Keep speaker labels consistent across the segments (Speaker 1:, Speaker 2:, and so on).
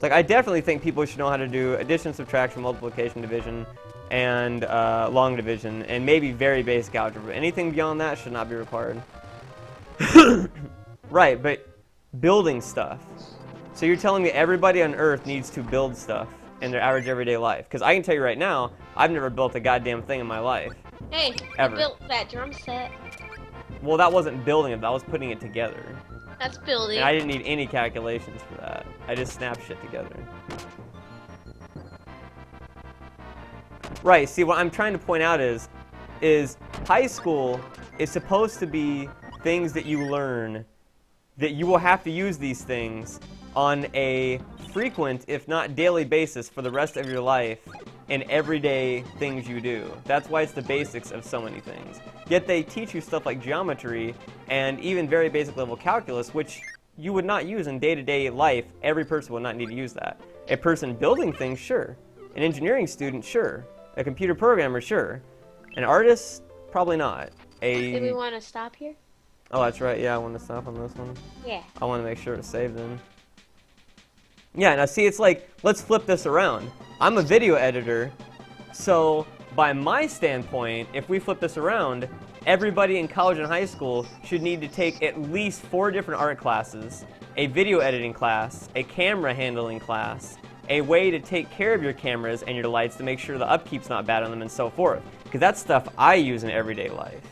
Speaker 1: Like, I definitely think people should know how to do addition, subtraction, multiplication, division, and long division, and maybe very basic algebra. Anything beyond that should not be required. Right, but building stuff. So you're telling me everybody on Earth needs to build stuff in their average everyday life? Because I can tell you right now, I've never built a goddamn thing in my life.
Speaker 2: Hey,
Speaker 1: ever.
Speaker 2: I built that drum set.
Speaker 1: Well, that wasn't building it, that was putting it together.
Speaker 2: That's building.
Speaker 1: And I didn't need any calculations for that. I just snapped shit together. Right, see, what I'm trying to point out is high school is supposed to be things that you learn, that you will have to use these things on a frequent, if not daily basis for the rest of your life in everyday things you do. That's why it's the basics of so many things. Yet they teach you stuff like geometry and even very basic level calculus, which you would not use in day-to-day life. Every person would not need to use that. A person building things, sure. An engineering student, sure. A computer programmer, sure. An artist, probably not.
Speaker 2: Do we want to stop here?
Speaker 1: Oh, that's right. Yeah, I want to stop on this one.
Speaker 2: Yeah.
Speaker 1: I want to make sure it's saved in. Yeah, now see, it's like, let's flip this around. I'm a video editor, so by my standpoint, if we flip this around, everybody in college and high school should need to take at least 4 different art classes, a video editing class, a camera handling class, a way to take care of your cameras and your lights to make sure the upkeep's not bad on them and so forth. Because that's stuff I use in everyday life.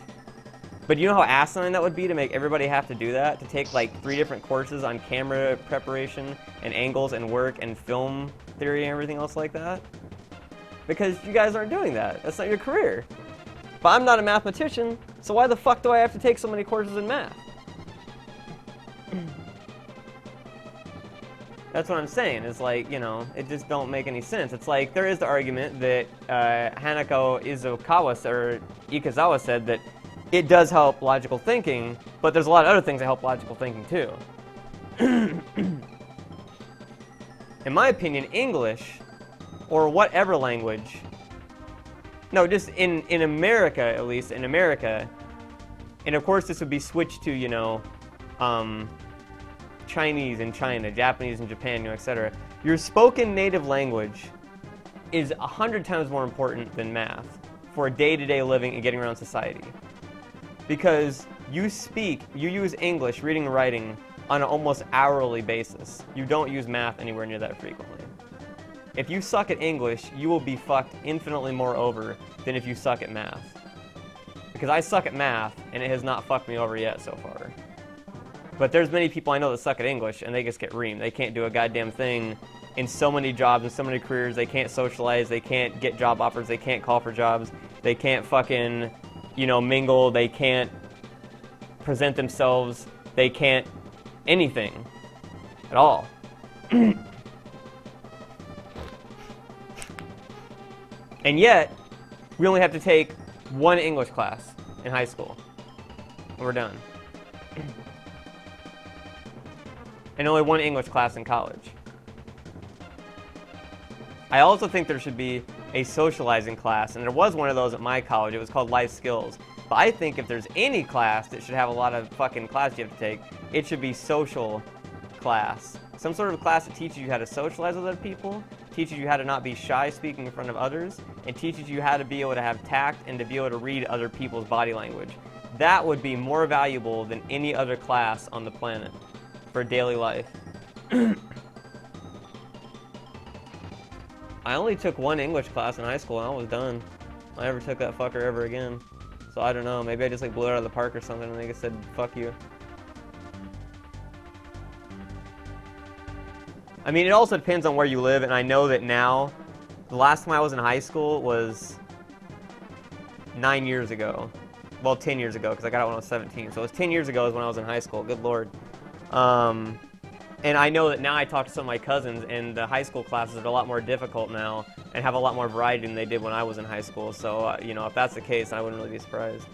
Speaker 1: But you know how asinine that would be to make everybody have to do that? To take like 3 different courses on camera preparation and angles and work and film theory and everything else like that? Because you guys aren't doing that. That's not your career. But I'm not a mathematician, so why the fuck do I have to take so many courses in math? That's what I'm saying. It's like, you know, it just don't make any sense. It's like, there is the argument that Hanako Ikazawa said that it does help logical thinking, but there's a lot of other things that help logical thinking too. In my opinion, English, or whatever language, no, just in America, at least, in America, and of course this would be switched to, you know, Chinese in China, Japanese in Japan, you know, etc. Your spoken native language is 100 times more important than math for day-to-day living and getting around society. Because you use English, reading and writing, on an almost hourly basis. You don't use math anywhere near that frequently. If you suck at English, you will be fucked infinitely more over than if you suck at math. Because I suck at math, and it has not fucked me over yet so far. But there's many people I know that suck at English, and they just get reamed. They can't do a goddamn thing in so many jobs, in so many careers. They can't socialize, they can't get job offers, they can't call for jobs, they can't fucking, you know, mingle, they can't present themselves, they can't anything at all. And yet, we only have to take 1 English class in high school, and we're done. And only 1 English class in college. I also think there should be a socializing class, and there was one of those at my college. It was called Life Skills. But I think if there's any class that should have a lot of fucking class you have to take, it should be social class. Some sort of class that teaches you how to socialize with other people, teaches you how to not be shy speaking in front of others, and teaches you how to be able to have tact and to be able to read other people's body language. That would be more valuable than any other class on the planet for daily life. I only took 1 English class in high school and I was done. I never took that fucker ever again. So I don't know, maybe I just like blew it out of the park or something and they just said, fuck you. I mean, it also depends on where you live, and I know that now, the last time I was in high school was 9 years ago. Well, 10 years ago, because I got out when I was 17. So it was 10 years ago is when I was in high school, good lord. And I know that now I talk to some of my cousins, and the high school classes are a lot more difficult now, and have a lot more variety than they did when I was in high school. So, you know, if that's the case, I wouldn't really be surprised.